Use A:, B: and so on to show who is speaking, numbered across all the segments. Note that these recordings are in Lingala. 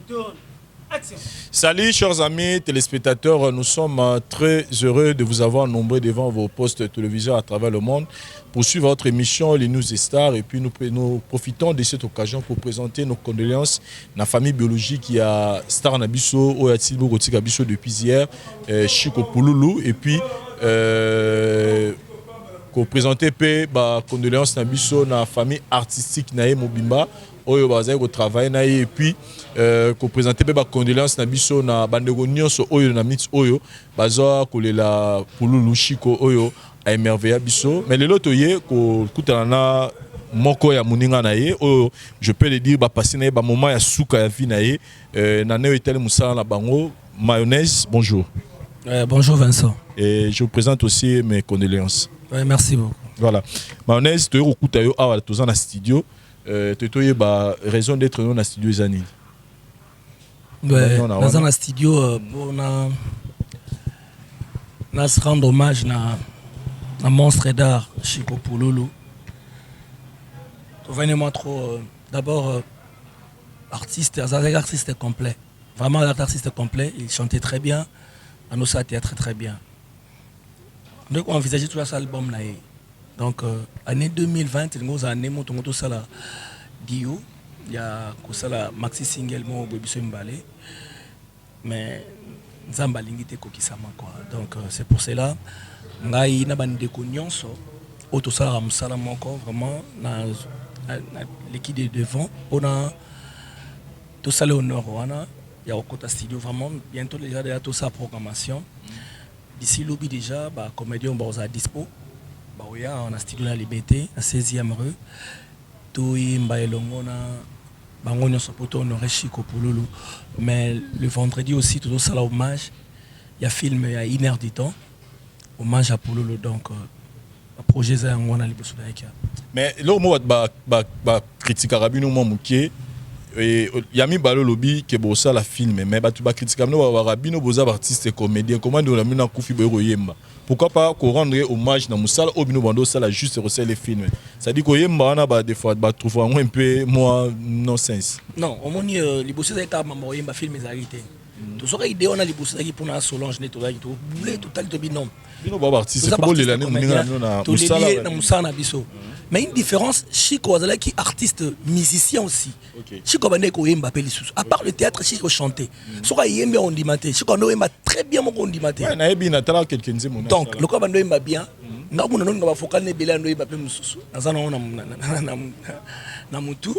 A: tourne. Action.
B: Salut chers amis téléspectateurs, nous sommes très heureux de vous avoir nombreux devant vos postes téléviseurs à travers le monde pour suivre votre émission Les News et Stars, et puis nous profitons de cette occasion pour présenter nos condoléances à la famille biologique qui a Star Nabiso ou Yatilbo Rotika Biso depuis hier, Chico Pouloulou, et puis pour présenter bah condoléances Nabiso na famille artistique Nae Mobimba oyo bazali ko travailler na et puis ko présenter ba condoléances na biso na bandeko nyonso oyo na mit oyo bazo kolela Pouloulou Chico oyo a émerveillé biso mais lelo toye ko kutana na moko ya muninga na ye oyo je peux le dire ba passer na ba moment ya suka ya vie na ye na neo etel musala na bango mayonnaise. Bonjour.
C: Bonjour Vincent.
B: Et je vous présente aussi mes condoléances.
C: Merci beaucoup.
B: Voilà. Mayonnaise toye ko kuta yo awa toza na studio. Tu as raison d'être dans le studio Zanil.
C: Dans le studio, pour se rendre hommage à monstre d'art Chico Pouloulou. Vraiment trop. D'abord, artiste complet. Vraiment l'artiste complet. Il chantait très bien. Anosa théâtre très bien. Donc on envisageait tout ça album là. Donc, année 2020, nous avons tout ça là. Dio, il y a ça maxi single mo Bobiso Mbale, mais Zamba lingité kokisama quoi. Donc c'est pour cela, ngai na bande ko nyonso, auto ça la musala moko vraiment na l'équipe de devant, on a tout ça le honneur wana, il y a au côté studio vraiment bientôt déjà de tout ça programmation. D'ici lobby déjà, bah comédien on va à dispo. On a studio la Liberté, à 16e rue. Toui Mbaelongo na bango nyonso poto honoré Chico Pouloulou. Mais le vendredi aussi tout ça là hommage. Il y a film il y a 1 heure du temps. Hommage à Pouloulou donc projet ça on a liboso d'ailleurs.
B: Mais là moi ba critique rabino moi muké et yami balo lobby ke bossa la film mais ba tu ba critique no ba rabino boza artiste comédien comment on a mis na kufi boyro yemba. Pourquoi pas qu'on rendre hommage dans Moussala au bino bando ça la juste reçu les films. Ça dit que yemba na ba des fois ba trouver un peu moi non sens.
C: Non, au moins liboso ça ka mamo yemba film ezalité. Tout ça idée on a liboso qui pour na Solange neto là tout blé total to binom.
B: Bino ba artiste ko le l'année muninga na
C: Moussala na Moussala biso. Mais une différence, Chico Azala qui est artiste, musicien aussi. Chico Bande ko yemba pelisous. À part le théâtre, Chico chantait. Soka yemba on dimaté. Chico no yemba très bien mon on dimaté.
B: Ouais, na yebi na tala quelqu'un nzemo.
C: Donc le ko bando yemba bien. Nga mona no nga focal ne bela no yemba pe mususu. Nazana on na mutu.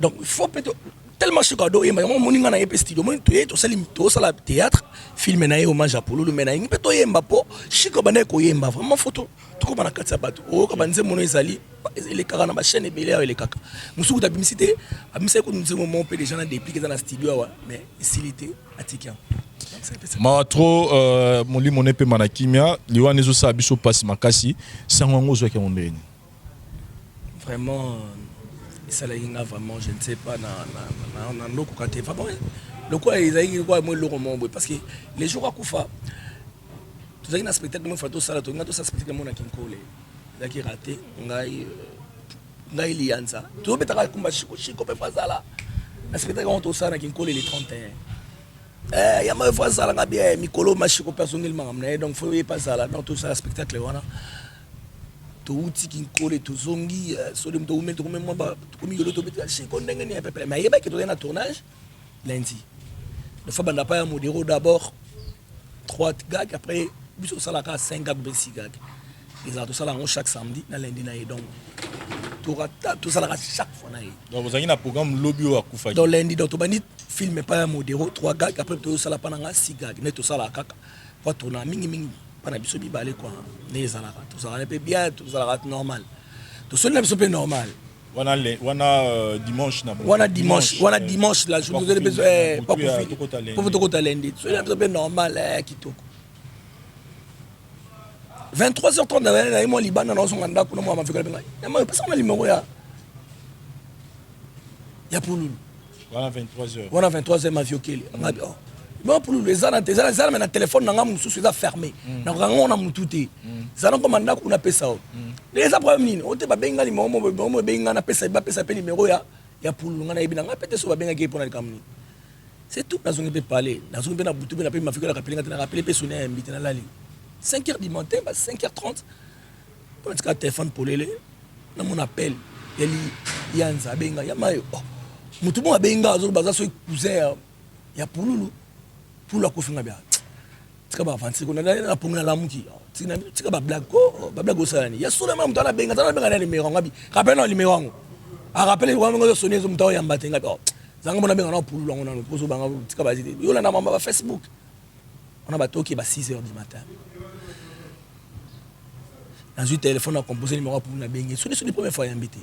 C: Donc il faut peut-être tellement Chico do yemba mon moninga na yemba studio. Mon to salim to sala théâtre, film na hommage à Pouloulou mais na yemba to yemba po. Chico Bande ko yemba vraiment photo. Tout comme na katsa bato. O ko banze mono ezali. Les caras dans ma chaîne et les caca. Moussou ta publicité, à me que nous avons monté des gens à dépliquer dans la studio, mais s'il était attiquant.
B: Matro, mon lit mon épée manakimia, liwa nezo sa biso passe makasi, sans ngo zo ke
C: Vraiment, ça là vraiment, je ne sais pas na no kokate. Vraiment, le quoi ils aillent quoi moi le roman parce que les jours à Koufa, tu as un spectacle moi fato ça là, tu as tout ça spectacle moi na Kinkole. Qui raté ngai lianza to betaka kumba Chico pe fazala na spectacle on to sana Kinkole les 31 ya ma fazala ngabi mikolo machiko personnellement ngamna donc faut pas ça là dans tout ça spectacle wana to uti Kinkole to zongi so de to mettre même moi to mikolo to betaka Chico ndenge ni pepe mais yeba que to na tournage lundi le fois banda pas modéro d'abord 3 gags après biso sala ka 5 gags ou 6 gags. Ils ont tout ça là chaque samedi, dans lundi, donc tout ça là chaque fois.
B: Donc vous avez un programme lobby à Koufa.
C: Dans lundi, donc tu vas filmer pas un modéro, 3 gags, après tout ça là pendant 6 gags, mais tout ça là caca. Pour tourner mingi pendant biso bibalé quoi. Les ça là, tout ça là bien, tout ça là normal. Tout ça là c'est normal.
B: Wana dimanche na.
C: Wana dimanche là, je vous ai besoin pas pour tout côté lundi. Tout ça c'est normal qui tout. 23h30 na moi Liban na son nganda kuna moi mafika benga. Ya moi parce qu'on a numéro ya Pouloulou.
B: Voilà 23h.
C: Voilà 23h ma viokeli. Bon Pouloulou les ana mais na téléphone na ngamu susu eza fermé. Na rango na mututé. Zana ko manda kuna pesa o. Les problème nini? O te ba benga numéro mo benga na pesa ba pesa pe numéro ya Pouloulou ngana ibina nga pete so ba benga ke pona kamni. C'est tout. Nous avons parlé. Nous avons rappelé 5h du matin, 5h30. On a un téléphone pour les. Dans mon appel, il y a un Zabenga, il y a Mayo. Tout le monde a Benga, il y a cousin, Pouloulou. Pour la coffre, c'est comme avant, c'est qu'on a la pomme la mouti. C'est comme blague salani. Il y a seulement dans la Benga, dans la Benga, les numéros. Rappelle les numéros. A rappelé les numéros sonner sur le Yambatenga. Zanga mon Benga, Pouloulou, on a le poso Banga, c'est comme il y a un Facebook. On a battu qui est 6h du matin. Dans un téléphone, on a composé le numéro pour nous Benga. C'est la première fois qu'il y a invité.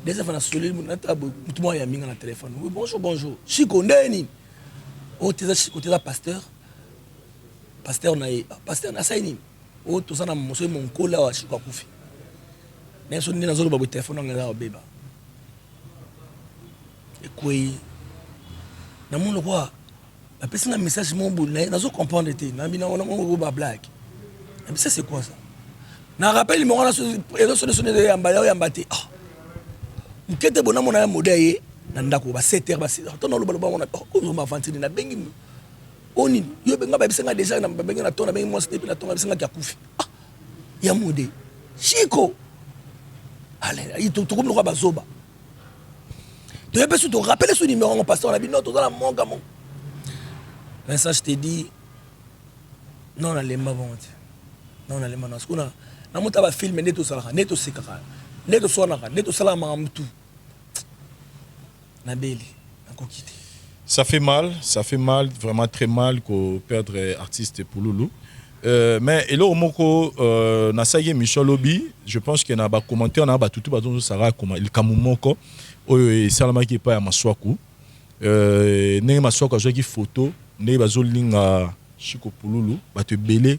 C: Deuxième fois, on a solé, tout le monde a mis dans le téléphone. Oui, bonjour, bonjour. Chico, Ndeni. Oh, tu es pasteur. Pasteur na saini. Oh, tout ça, na mon cola wa Chico Koufi. Mais on est dans le téléphone, on est là au bébé. Et quoi? Dans mon roi, la personne a un message, mon bout, dans le comprendre, on a blague. Mais ça, c'est quoi ça? Na rappel, il m'a sonné de Yambate. Ah, je suis bon à mon modèle. Nandako ba 7h ba 6h. Tant le baloba on a ko ma vantine na bengi. Oni yo benga ba bisenga déjà na benga na tona bengi mo step na tona bisenga kya kufi. Ah, ya modé. Chico. Allez, il to comme le roi bazoba. Tu as besoin de rappeler ce numéro en passant la binote dans la monga mon. Ça je te dis non na lemba bon. Non na lemba na skuna. Na muta ba film neto sala neto sekaka. Neto sona neto sala ma mtu.
B: Ça fait mal, vraiment très mal qu'on perde artiste Pouloulou. Mais et là, na saye Michel Lobby, je pense qu'il y a des commentaires, on a tout le Sarah comme il kamumoko, et Salama qui est pas à Maswaku. N'est Maswaku a qui photo, n'est pas zolinga Chico Pouloulou, va te belé,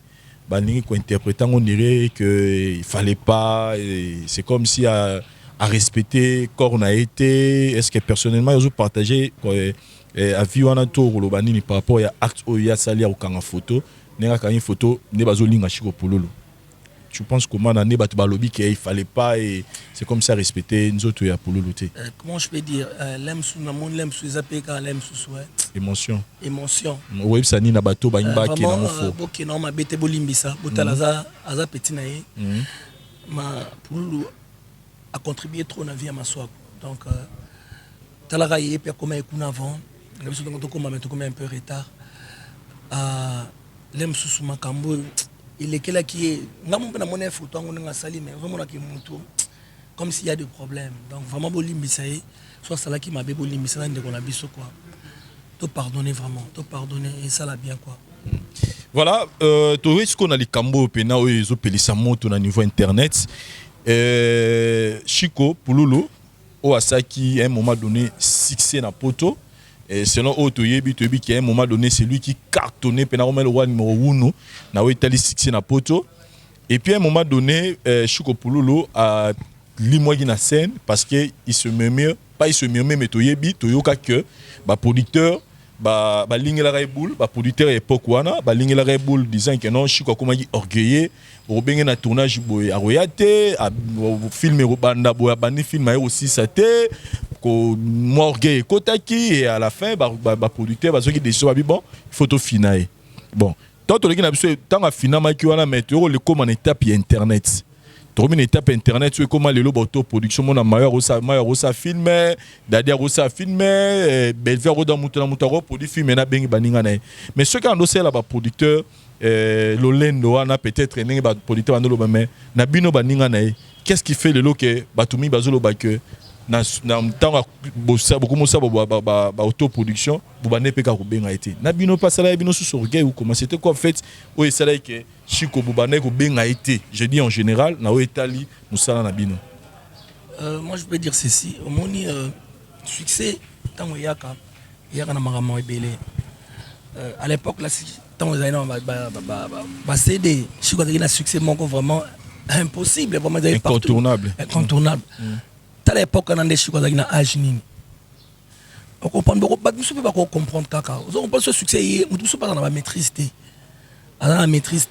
B: bah n'est qu'on interprétant on dirait que il fallait pas, c'est comme si à respecter corps a été, est-ce que personnellement ils ont partagé à vivre en tour le banini par rapport à acte où il y a sali au kanga photo n'est pas une photo n'est pas zolinga Chico Pouloulou. Tu penses comment on a n'est pas lobby qu'il fallait pas et c'est comme ça respecter nous autres ya Pouloulou.
C: Comment je peux dire l'aime sous na mon l'aime sous zapé quand l'aime sous
B: émotion
C: oui
B: ça ni na bateau ba imba qui na fo
C: OK non ma bête bolimbisa botalaza aza petit naé ma Pouloulou a contribué trop dans la vie à ma soeur. Donc, Talara y est, puis comme il avant, je suis un peu retard. L'aime sous ma cambo, il est là qui est. Je mon photo, on a sali, mais vraiment qui monte comme s'il y a des problèmes. Donc, vraiment, Bolimbisaï, soit ça là qui m'a bé Bolimbisaï, on a biso quoi. Te pardonner vraiment, te pardonner, et ça l'a bien quoi.
B: Voilà, tu vois ce qu'on a les cambo, puis now ils ont payé sa moto au niveau internet. Chico Pouloulou au Asaki à un moment donné succès na poto et selon Otoyebi qui à un moment donné c'est lui qui cartonnait pendant le roi numéro 1 na Italie succès na poto et puis à un moment donné Chico Pouloulou a limogé na scène parce que il se murmure mais Toyebi Toyoka que ba producteur ba ligne la Red ba producteur époque wana ba ligne la Red disant que non Chico comme dit orgueilleux au bien na tournage boy a royauté a filmer banda boy bandi film aussi ça té ko morgue kotaki et à la fin ba producteur ba qui décision bon photo finale bon tant que na biso tant a finalement qui wana mettre le comme en étape internet trop une étape internet tu comment les auto production mon mailleur osa filmer d'ailleurs osa filmer belver dans mutaro produit film na bengi baninga na mais ce qui endossé là ba producteur lolendo wana peut-être nengi ba producteur andolo ba mais na bino baninga na qu'est-ce qui fait le lo que batumi bazolo ba que na temps bossa beaucoup mosa ba autoproduction bubane peka ko benga été na bino pas ça bino sous orgueil ou comment c'était quoi en fait oui c'est là que Chico bubane ko benga été je dis en général na Italie musala na bino
C: moi je peux dire ceci au moni succès tant yaka na marama ebele à l'époque là tant ils ba CD Chico a un succès vraiment impossible vraiment
B: incontournable
C: à l'époque on a des Chico a na âge nini on comprend pas nous pas comprendre kaka on pense ce succès nous pas dans la maîtrise dans la maîtrise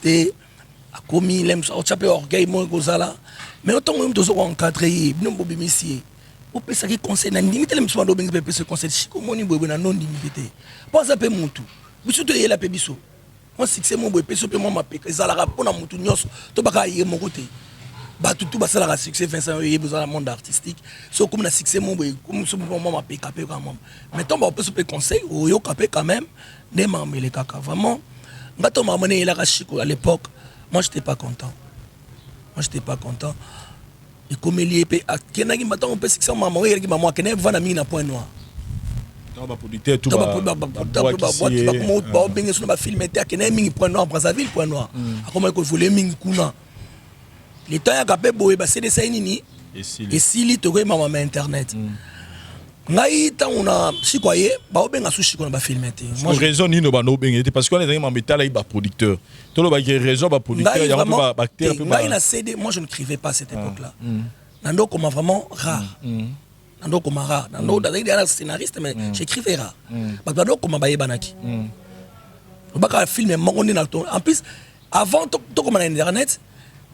C: a commis l'aime ça chapé orgueil moi gozala mais autant même tous encadré nous bobimisi opesa ki conseil na ndimi tele mso ndo bengi pe ce conseil chiko moni boye na non ndimi te poza pe mutu biso to yela pe biso on succès mo boye peso pe mo mapeka ezalaka pona mutu nyonso to baka ye moko te batu tout basala ka succès Vincent yé besoin dans le monde artistique so comme na succès mo boye comme so mo mapeka pe quand même mais to ba peso pe conseil o yo kapé quand même ne mamele kaka vraiment ngato mamone yela ka chiko à l'époque moi j'étais pas content et comme il est kenaki matin on peut succès maman oui qui maman kenai vana mingi na point noir
B: ba producteur tout
C: ba bengi suna ba film te kenai mingi point noir Brazzaville point noir comment il voulait mingi kuna les temps ya kapé boye ba CD ça nini et sili to ko mama internet ngai tanguna sikwaye ba obenga sushi kona ba film te
B: moi raison ni no ba no benga parce qu'on est mbetala ba producteur to lo ba raison ba producteur ya ba acteur peu
C: ba ina CD moi je ne écrivais pas à cette époque là nando comme vraiment rare nando comme rare nando d'ailleurs scénariste mais j'écrivais rare ba nando comme ba yebanaki ba ka film mongo na to en plus avant to comme na internet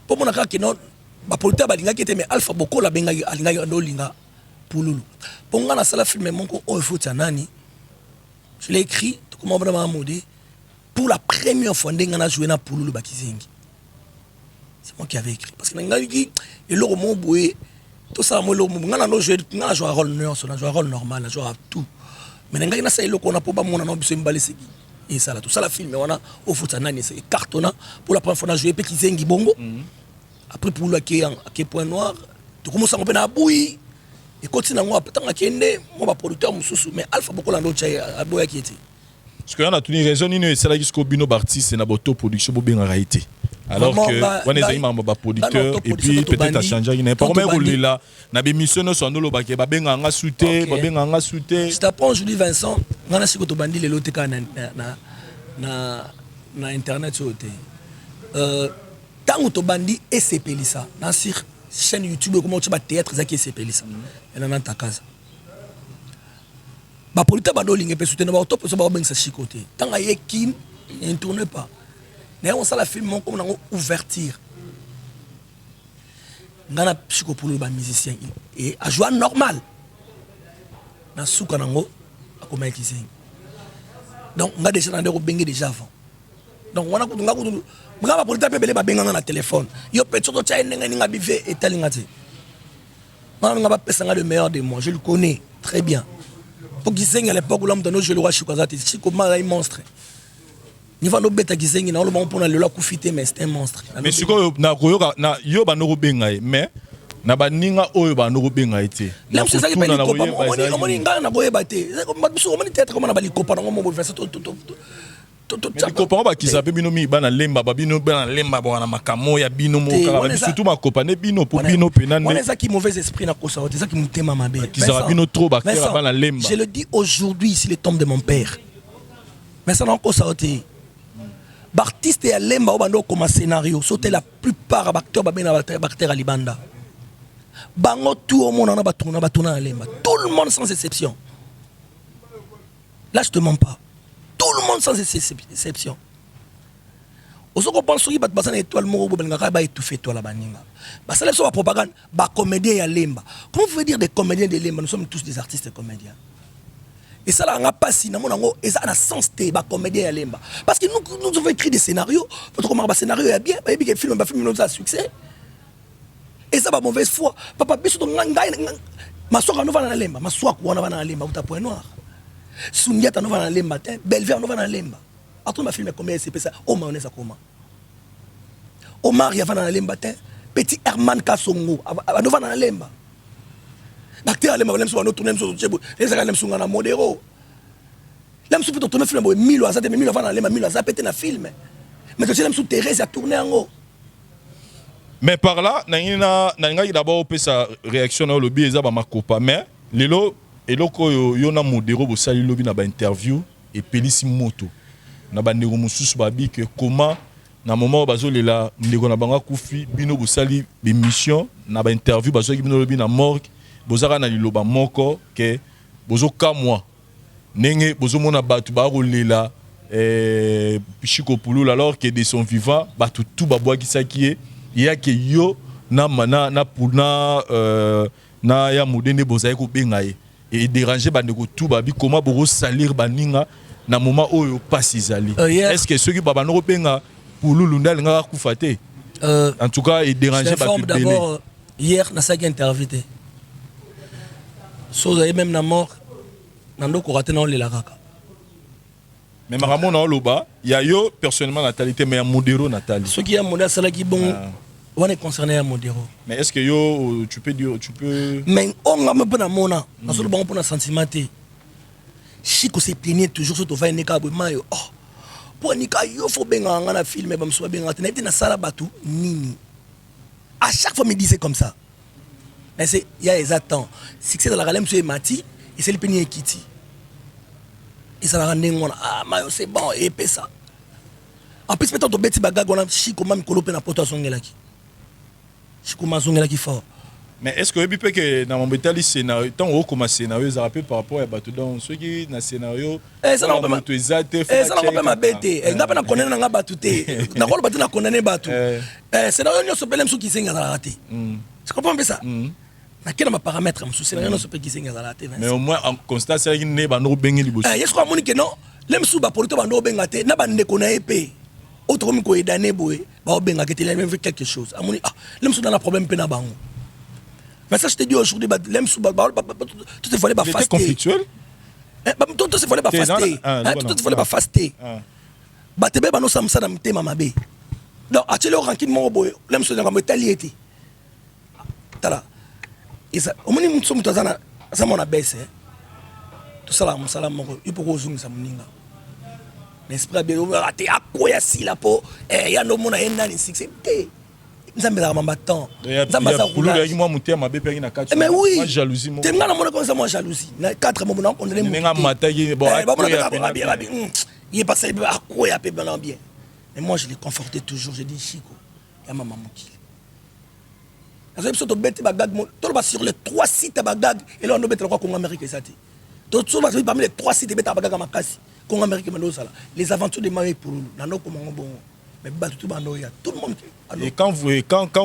C: pour mon ka kino ba producteur ba linga qui était mais Alpha Boko la benga alinga ndo linga Pouloulou. Pour moi, dans la film, je l'ai écrit, comment vraiment modé, pour la première fois, on a joué dans Pouloulou Bakizengi. C'est moi qui avais écrit. Parce que dans le roman, tout ça, on a joué un rôle normal, on a joué à tout. Mais dans le roman, on a pas besoin de se et ça, tout ça, la film, on a au foot, c'est cartonnant. Pour la première fois, on a joué Bakizengi Bongo. Après, Pouloulou qui est point noir, tout commence à comprendre à bouillir. Et continue à moi producteur mais Alpha Boko lando tcha boya qui était
B: parce que on a tout une raison ni c'est là jusqu'au bino artiste na boto production bo benga raité alors que on est imam ba producteur et puis peut-être à changer il n'est pas comme rôle là na bémission no sondo lo ba ke ba benga nga souté ba benga nga souté
C: je t'apprends Julie Vincent ngana siko to bandi lelo te kana na internet so te tango to bandi SCP lisa na sur chaîne YouTube comment tu vas théâtre ça qui est pelisa elle en a ta casa ba polita ba dolingue pe soutenir ba top so ba ben sa chicoté tant aye qui ne tourne pas mais on ça la film comme on ouverture ngana psycho pour le ba musicien et à jouer normal na souka nango akoma kizingi donc nga déjà na bengi déjà avant donc on a ko nga pour taper belé ba benga na téléphone yo petit to tcha nenga ninga bivé etalinga te nga ba pesa nga le meilleur de moi je le connais très bien pour Gisengi à l'époque où l'homme de nos je le roi Chikoazati Chiko ma un monstre ni va no beta Gisengi na lo bon pour na le la kufité mais c'est un monstre
B: mais siko na koyoka na yo ba no benga mais na ba ninga oyo ba no benga ite
C: na c'est ça qui peli kopa on nga na boyeba te comme ba biso on tête comme na ba li kopa na mo verser to
B: mais copain ba kisape bino mi bana lemba ba bino bana lemba bana makamo ya bino mo kala surtout ma copain ne bino pour bino penane
C: on est ça qui mauvais esprit na kosa c'est ça qui mutema mabe
B: kisaba bino trop ba kera bana lemba
C: je le dis aujourd'hui c'est le tombe de mon père mais ça non kosa oté artiste ya lemba obando comme scénario sauter la plupart acteurs ba bena acteurs à libanda bango tout au monde on a batuna lemba tout le monde sans exception là je te mens pas tout le monde sans exception. Aussi qu'on pense qu'il va te passer une étoile moro va étouffer toi la baninga. Bah ça lève sur la propagande. Bah comédien ya lemba. Comment vous pouvez dire des comédiens de lemba? Nous sommes tous des artistes et comédiens. Et ça là on a pas si na mon ango et ça a sens té bah comédien ya lemba. Parce que nous avons écrit des scénarios. Votre comment bah scénario est bien. Bah bien film nous a succès. Et ça va mauvaise foi. Papa biso to ngai ma soka no va na lemba. Ma soka wana va na lemba uta point noir. Souniata no va na lemba te Belver no va na lemba après ma film combien c'est ça Omar on est ça comment Omar ya va na lemba te petit Herman Kasongo no va na lemba acteur lemba même sur no tourner sur chebo les ça même sur na modéro même sur tourner film Milo azate mais Milo va na lemba Milo azate pété na film mais que même sur Thérèse a tourné en haut
B: mais par là na d'abord peut sa réaction au lobby eza ba makopa mais lelo et donc yo na modéro bo sali lobi na ba interview et pelisi moto na ba ndeko mususu babi que comment na moment bazo lela ndeko na banga kufi bino bo sali be mission na ba interview bazo ki bino lobi na morgue bozaka na liloba moko que bozo kamwa nenge bozo mona batu ba rolela Chiko Pouloulou alors que de son vivant tout ba bois qui ça qui est il y a que yo na mana na puna na ya modene bozali ko benga et déranger bandeko tout babi comment boko salir baninga na moment oyo passe izali. Est-ce que ceux qui baba no benga pour lulunda nga kufate? En tout cas, il dérangeait pas plus
C: d'abord hier na sa intervité. So même na mort nando ko raté na le lakaka.
B: Mais Maramon na loba, il y a yo personnellement natalité mais modéro Nathalie.
C: Ce qui est modèle c'est là qui bon on est concerné à modéro.
B: Mais est-ce que yo tu peux
C: mais on a même pas na mona, na solo bon pour na sentimenté. Chico se plaignait toujours sur to va nika mayo. Oh. Pour nika yo faut benga na filmer ba mso benga na na sala batu nini. À chaque fois me disait comme ça. Mais c'est il y a les attentes. Succès dans la galère monsieur Mati et c'est le peni Kitty. Et ça va rendre ah mayo c'est bon et paie ça. En plus peut-être beti bagag on a Chico même kolopé na poto songela ki. Chico mazongela ki fort.
B: Mais est-ce que vous peut que dans mon bétali scénario tant haut comme scénario ça rappelle par rapport à bateau dans ceux qui dans scénario
C: ça n'a pas ma ça n'a pas ma bête n'a pas na connaître na bateau té na ko bateau na connaître bateau scénario nyo so belem so ki senga za raté tu comprends bien ça na quel ma paramètre am so scénario no so pe ki senga za raté
B: mais au moins en constat c'est qui ne ba no bengi liboso
C: est-ce qu'on moni que non lem sou ba polito ba no benga té na ba ndeko na épée autre comme ko edané boé ba benga que té même quelque chose amoni ah lem sou dans la problème pe na bango. Mais ça, je te dis aujourd'hui, tout il fallait pas faster.
B: Conflictuel?
C: Tout il fallait pas faster. Tout il fallait pas faster. Batebe bano samsa na mtema mabe. Donc, actuellement, rankin mon boy, l'aime se dire comme taliété. Tala. Et ça, au moins, nous sommes tous à ça, mon abaisse. Tout ça là, mon salam, il faut que ça m'inga. N'est-ce pas bien? Raté à quoi ya si la peau? Eh, ya no mon a enda ni six. Nzambe la mamba temps. Nzambe sa roula. Mais oui.
B: Moi jalousie moi.
C: T'es ngana mona comme ça moi jalousie. Na 4 moments on est
B: nga matagi bon.
C: Il est passé à quoi ya pe bien bien. Mais moi je l'ai conforté toujours, je dis Chico, ya maman mokili. Azali biso to bête bagag mo. To ba sur les 3 sites bagag et là on bête quoi Congo Amérique ça ti. To so parmi les 3 sites bête bagag makasi. Congo Amérique mando sala. Les aventures de Marie pour nous. Na no comment bon. Mais tout le monde.
B: Et quand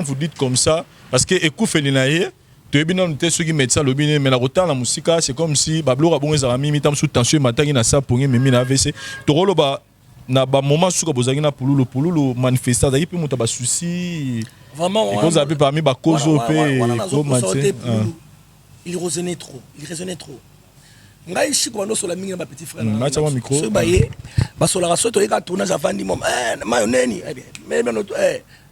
B: vous dites comme ça, parce que écoute Felinaye, tu es bien noté ceux qui mettent ça le bien, mais la retard la musique, c'est comme si Bablo a bon les amis, mitam sous tension, matin na ça pour mais na AVC. Tu rolo ba na ba moment sous bozagi na pululu manifestation, d'ailleurs peut monter ba souci.
C: Vraiment.
B: Et cause appelé parmi ba cause op et
C: il résonnait trop, ngai Chico bando sur la mingi na petit frère
B: match mon micro
C: so baye ba sur la raso to eka tournage avandi mom mayoneni mais bien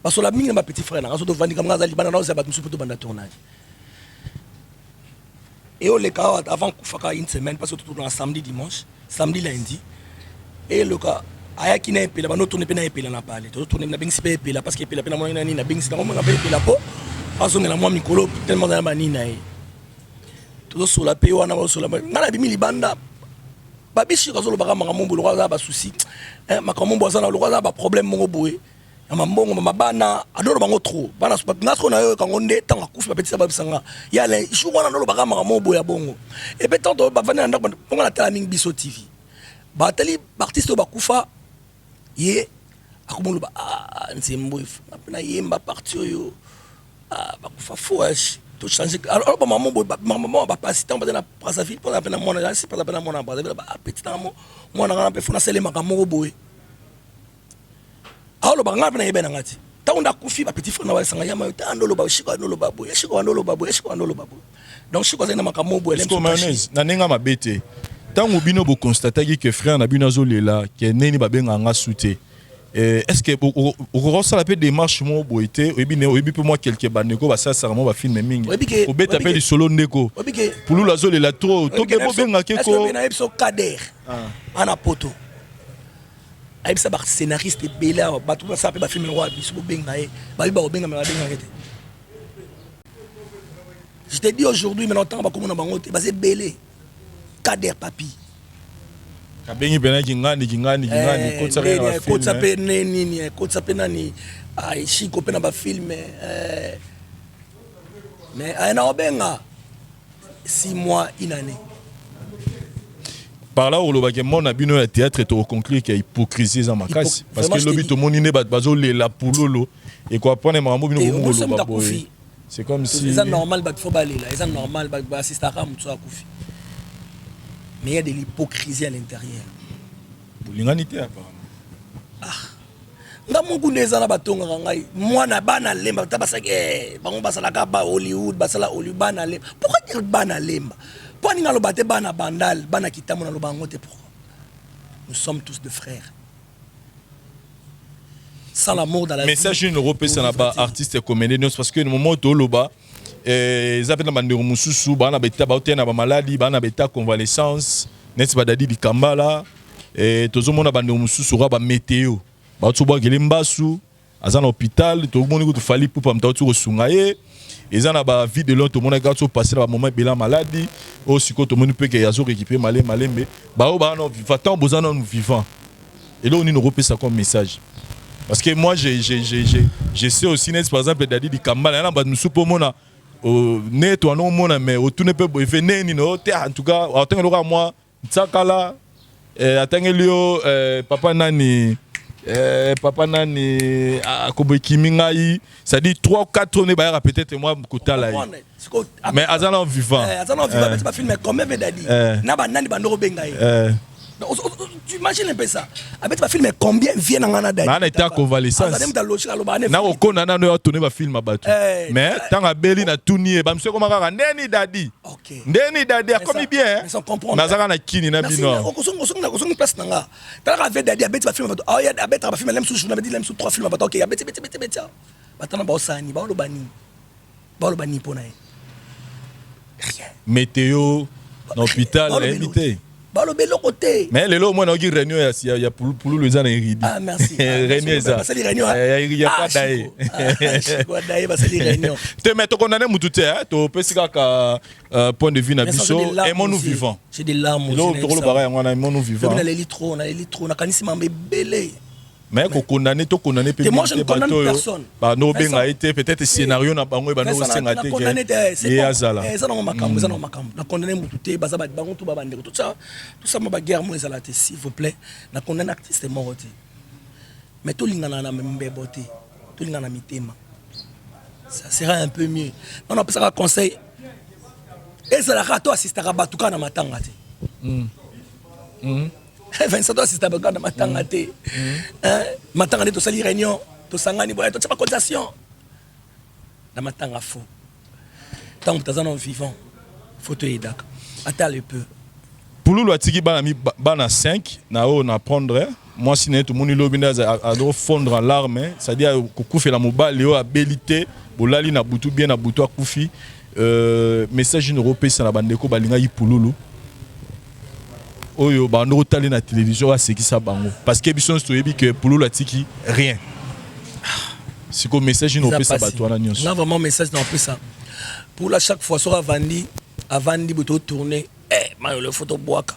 C: ba sur la mingi na petit frère na raso to vandi comme ngazali bana na ba musu poto banda tournage et on les cas avant kufaka une semaine parce que tout le samedi dimanche samedi lundi et le cas aya ki na epela bano tourner pe na epela na pale to tourner na bingsi pe epela parce que epela pe na mona ni na bingsi na mona pe epela po aso ngela mwa mikolo tellement na mani na e tout sur la paix on a sur la ngala bimi libanda babishi ka zolo baka makamombo lokwa ba souci makamombo azana lokwa ba problème mo boye ya mambongo mabana adoro bango trop bana ngatro na yo kango nde tanga kufi ba petisa ba bisanga ya le ishu wana ndolo baka makamombo ya bongo et peut tant ba vana ndako ponga na tala mingi biso TV ba tali artiste ba kufa ye akomolo ba nzembo na yemba parti yo ba kufa fouage tout changer alors maman ba passer temps na Brazzaville pour la peine mon là c'est pas la peine mon Brazzaville ba petit temps moi na pe fona sele makamoko boye alors ba ngana na yebena ngati taunda kufi ba petit frère na wa sanga yama tandolo ba shiko ndolo ba boye shiko ndolo ba boye shiko ndolo ba boye donc shiko zena makamoko boye
B: lemso mayonnaise na nenga mabete tango bino bo constater que frère na bino azolela que neni ba benga nga souté. Est-ce que au ça la peut démarche mo boité et bien pour moi quelques baneko ba ça saramo ba film mingi au bet appelle solo ndeko pour la zone la trop to be benga keko
C: na episode Kader ana poto aibisa ba scénariste bela ba tout ça ba film roi biso benga e ba benga me benga kete. Je te dis aujourd'hui maintenant tant ba comme na bango te ba c'est belé Kader papi
B: kabengi pena kingani
C: kotsa pe nini kotsa pe nani ai Chico pena ba film mais ana obenga 6 mois une année
B: par là au que mon abino ya théâtre to conclure qu'il y a hypocrisie za makasi parce que lobi to monine bazo le la pulolo et quoi prendre mambo bino C'est comme si...
C: C'est normal, il faut aller là. C'est normal, il faut assister à Ramoussa Koufi. Mais il y a de l'hypocrisie à l'intérieur.
B: L'humanité, apparemment.
C: Nga mungu neza na batonga ngai mwana bana lemba tabasake bango basala ka ba Hollywood basala Hollywood bana lemba pourquoi dire bana lemba pour ni ngalo bate bana bandal bana kitamu na lobango te pourquoi nous sommes tous des frères sans l'amour dans la vie
B: message une européen ça na ba artiste comédien parce que le moment où loba ils appellent bandero mususu bana beta ba otena ba maladie bana beta convalescence net ba dadi bikambala et tozomona bandero mususu ba météo bato boakele mbasu aza na hôpital tomoni ko fali pour pamta to sunga ye eza na ba vie de long tomona ka to passer ba moment bela maladie o siko tomoni pe ke yazo récupérer malembe ba o ba no vivant bozana nous vivant et là on nous repère ça comme message parce que moi je sais aussi net par exemple dadi di kambala na ba nous pour mona ne to no mona mais au tout ne peut venir ni no en tout cas attends moi tsakala atangeli papa nani papa nani akobekimi ngai ça dit 3 ou 4 on est peut-être moi kotala mais azana vivant
C: azana vivant pas film comme Vedadi na ba nani bandoro bengai tu imagines un peu ça avec ba film combien vient na ngana dadi
B: na était convalescence na okona na no tourner ba film bato mais tanga beli na tuni ba mse koma kaka ndeni dadi ndeni dadi akomi bien mais azaka na kini na bino
C: okosonga place nanga tala Vedadi abeti ba film bato ah ya abeti ba film lem sous na beti lem sous 3 films bato OK abeti batana ba osani ba lo bani pona rien
B: météo dans l'hôpital invité mais les lots moi on dit réunion il y a pour le zana iridi
C: ah merci
B: réunion ça
C: c'est réunion
B: il y a pas d'ailleurs
C: quoi d'ailleurs bah c'est réunion
B: te mais to condamner mututé to pesika ka point de vue na biso et mon nous vivant
C: j'ai des larmes
B: là to lo bara ngwana mon nous vivant
C: on a l'électro na kanisi mambe belé
B: mais ko condamner to condamner pe
C: moi je ne condamne personne
B: ba no benga été peut-être scénario na bango ba no senga te
C: et azala ça na makambo na condamner mututé baza ba bango to ba bandeko tout ça ma guerre moi ça la te s'il vous plaît na condamner artiste mort mais to lingana na membe boté to lingana mitema ça sera un peu mieux on a pas conseil et ça la rato assistera batuka na matanga te Vincent doit assister à la matanga te matanga to sali réunion to sangani boya to tapa cotisation la matanga faux tant que t'as vivant faut te aider attends le peu
B: pour le atiki bana 5 na o na prendre moi si tout monde lobina a do fondre en larmes c'est-à-dire kufi la mobile yo abilité bolali na butu bien na butu akufi message européen ça na bandeko balinga yipululu oyo bando tali na télévision a seki sa bango parce que biso stoyebi que pululu atiki rien c'est comme message européen ça batwana nyonso
C: non vraiment message non plus ça pour la chaque fois sur avandi buto tourner mayo le photo boaka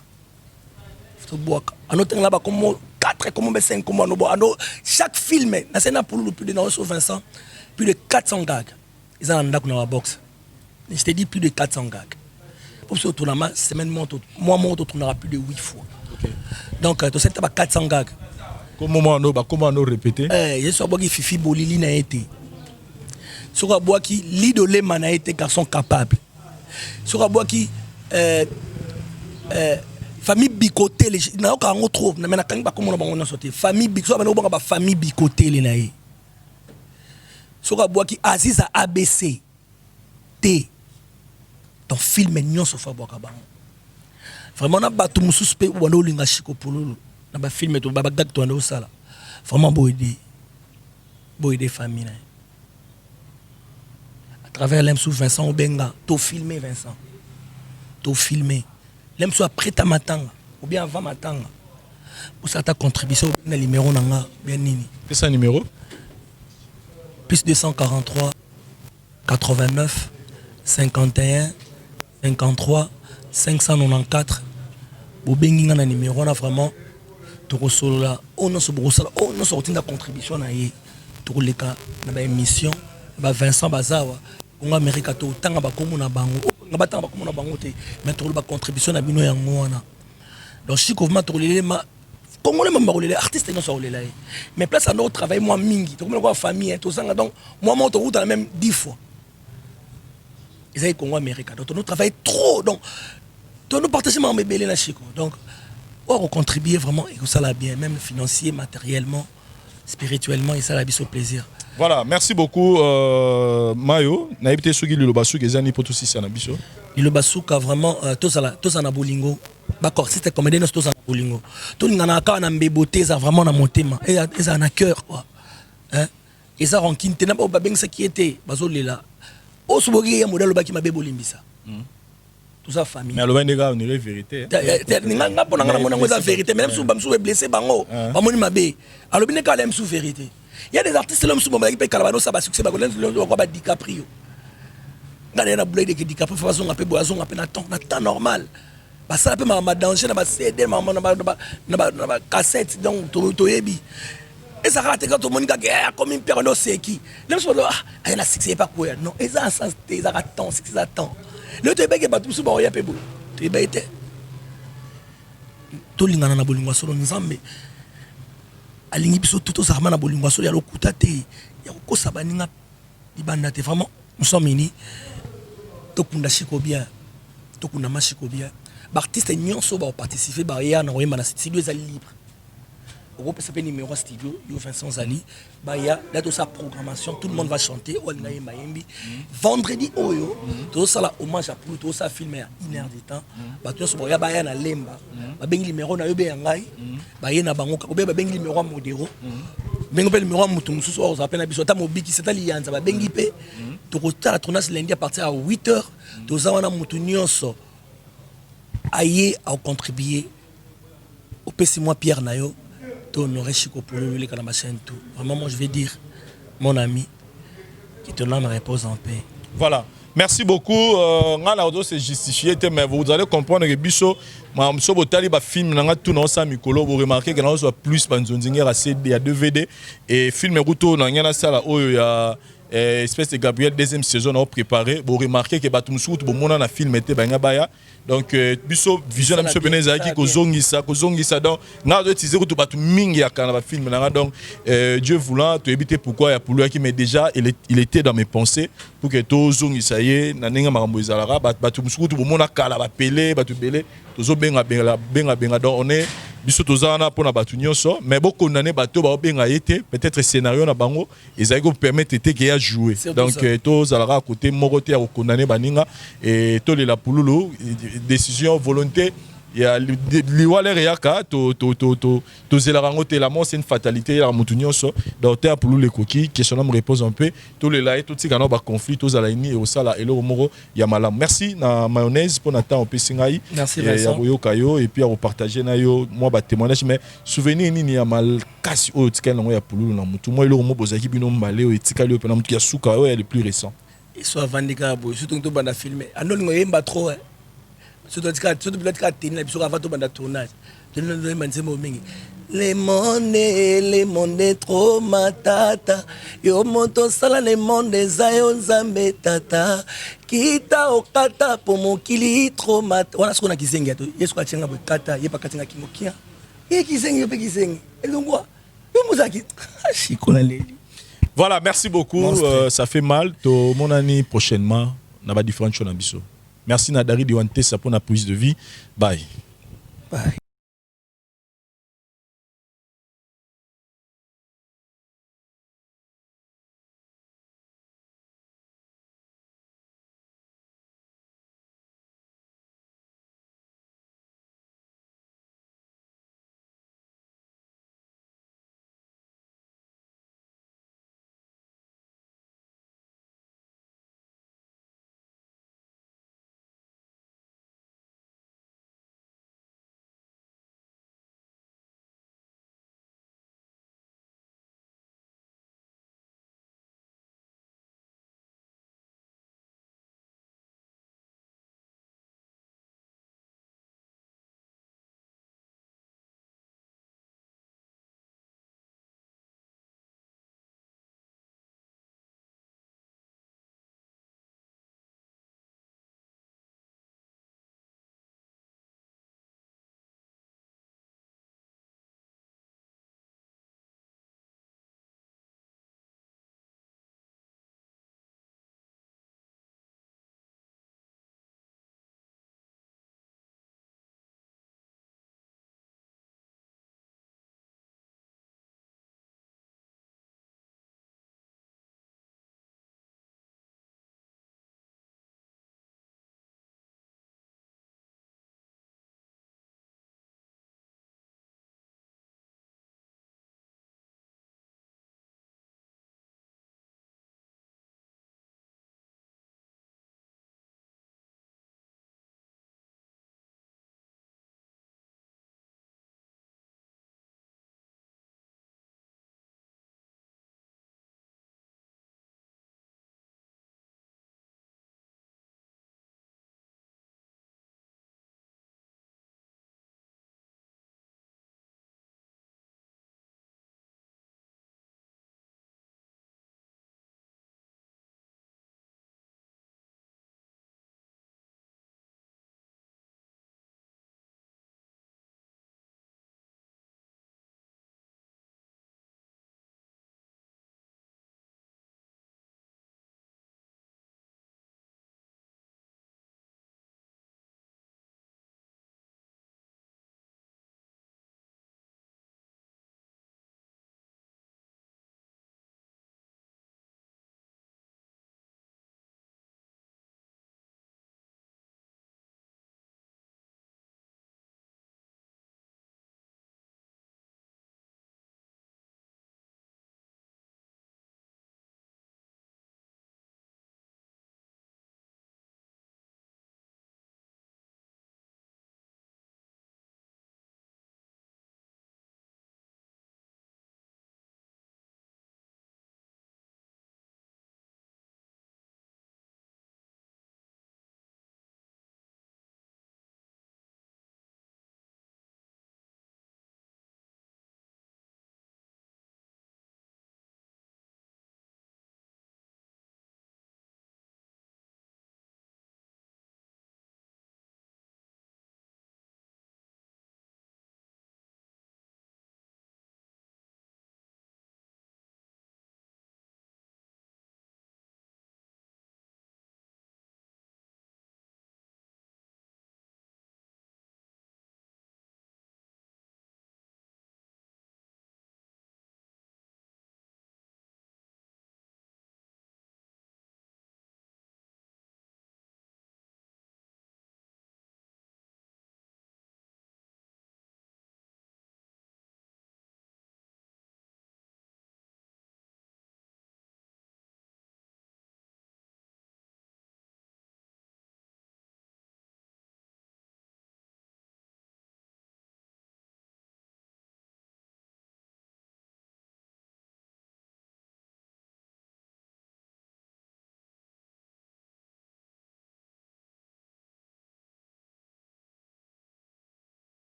C: anotenga là ba comme 4 comme 5 comme no chaque film na c'est na pululu plus de Vincent plus de 400 gags ils en ndako na la box je te dis plus de 400 gags pour ce tournament semaine moi on tournera plus de 8 fois okay. Donc tu sais tu as 400 gags
B: comment on répéter
C: je suis boki fifi bolili na été sur boki l'idole na été garçon capable sur boki famille bicoté les na ka ngo trop na mena kangi ba comme on a sauté famille bicoté ba no ba famille bicoté les na yi sur boki Aziza ABC T ton film nyon sofa boka bango vraiment na batu mususu pe wano linga shiko pululu na ba film to ba gag to ndo sala vraiment boyde famille à travers l'emsou Vincent Obenga to filmer Vincent to filmer l'emsou après ta matanga ou bien avant matanga pour ça ta contribution na numéro nanga bien nini
B: c'est ça numéro
C: plus 243 89 51 53 594 bobengi nga na numéro na vraiment tokosolola ono so bokosala ono so kotinda contribution na ye tokoleka na ba émission ba Vincent Bazawa konga Amerika to tanga ba komo na bango nga batanga ba komo na bango te mais tokoloba contribution na bino yango wana donc chikovement tokolele ma congolais mamba kolele artiste non so kolela ye mais place à notre travail moi mingi tokomela ko famille to sanga donc moi to route la même 10 fois Ils ont Congo américain. Donc nous travaillons trop. Donc nous partageons ma bébé na Chico. Donc on contribue vraiment et ça l'a bien, même financier, matériellement, spirituellement et ça l'a bien au plaisir.
B: Voilà, merci beaucoup Mayo. Na habité sur le Basu que zani pour tout ça na biso.
C: Le Basuka vraiment tous en bolingo. D'accord, c'était comme des tous en bolingo. Tout n'ana ka na mbeboté ça vraiment na mon thème et ça na cœur quoi. Hein? Et ça rancune tena ba babeng ça qui était bazolela. O sobogi ya modèle ba ki mabe bolimbisa. Tout ça famille.
B: Mais alors ndeka on est la vérité.
C: Nga pona nga mona ngoza vérité même si bamsou est blessé bango. Ba moni mabe. Alors bine ka la sous vérité. Il y a des artistes là sous bomba qui peut calabano ça ba succès ba ko ba DiCaprio. Ngana na boulay de DiCaprio façon un peu boison un peu na temps normal. Ba ça peu ma danger na ba CD na cassette donc to yebi. Et ça rate quand tout le monde dit comme une période c'est qui. Même si ah la succès pas quoi non, et ça sens des attend, c'est ça attend. Le te bege ba tout sous ba ya pe bo. Tu bete. To lingana na bolingwa solo nzambe. Alingi biso tout ça na bolingwa solo ya lokuta te. Ya ko sabaninga libanda te vraiment nous sommes unis. To kunda shiko bien. To kunda mashiko bien. Ba artiste nyonso ba participer ba ya na oyema na studio za libre. On peut s'appeler numéro studio, Vincent Zali. Baya, là toute sa programmation, tout le monde va chanter. Vendredi, tout ça là, hommage à Poulou, tout ça filmé à 1 heure de temps. Tout ça, il y a Baya na Lemba. Bengi numéro na Yobe Yangai. Baya na Bangoka. Bengi numéro à Modero. Bengi numéro à Moutoumoussou. On appelle Abisso. Tamobiki, c'est Alianza. Bengi P. Tout la tournage lundi à partir à 8h. Tout ça, on a Moutounios. Aïe, à contribuer. Au PC, Pierre Nayo. Honoré Chico pour le tout. Vraiment, moi je vais dire, mon ami, que ton âme repose en paix.
B: Voilà. Merci beaucoup. C'est justifié, mais vous allez comprendre que Bisso, si vous avez un film, vous remarquez qu'il y a plus de CD, DVD et film Ruto, il y a une espèce de Gabriel deuxième saison à préparer. Vous remarquez que le film était baya. Donc biso vision na biso beneza ki kozongisa donc na do utiliser to batu mingi ya kana film na donc Dieu voulant to éviter pourquoi ya Poulou qui mais déjà il était dans mes pensées pour que to zongisa ye na ninga makambo ezalaka batu musuku to bomona kala ba pelé batu belé to zo benga donc on est biso tozana pona batu nyonso mais bo condamner bato ba benga yete peut-être scénario na bango ezali ko permettre que ya jouer donc to zalaka à côté moroté à condamner baninga et to la Poulou décision volonté il y a liwale réaka to zelarango te la mort c'est une fatalité la mutunyo so donc te pour les coquilles question me repose un peu tous les là tout ces gars ba conflit tous à la ini et au sala et le moro ya malam merci na mayonnaise pour nata on peut singai
C: merci Vincent
B: et puis à partager na yo moi ba témoignage mais souvenir nini ya mal kasi o tika na ya pulu na mutu moi le mo bozaki bino mbale o tika le pe na mutu ya suka ouais le plus récent
C: et soit vandika bo surtout to banda filmer andoni ngoyemba trop surtout peut-être qu'à tenir l'épisode avant tout le tournage. Les mondes trop matata. Yo monto sala les mondes zayo zambe tata. Kita okata pour mon kili trop mat. Voilà ce qu'on a qui zenga to. Yesu kwa chenga bokata, ye pa katinga kingokia. Ye ki zenga yo pe ki zenga. Et donc quoi? Yo muzaki. Chikona leli.
B: Voilà, merci beaucoup. Ça fait mal. To mon année prochainement, on a différentes choses à biso. Merci Nadari Diwantessa pour la prise de vie. Bye.
C: Bye.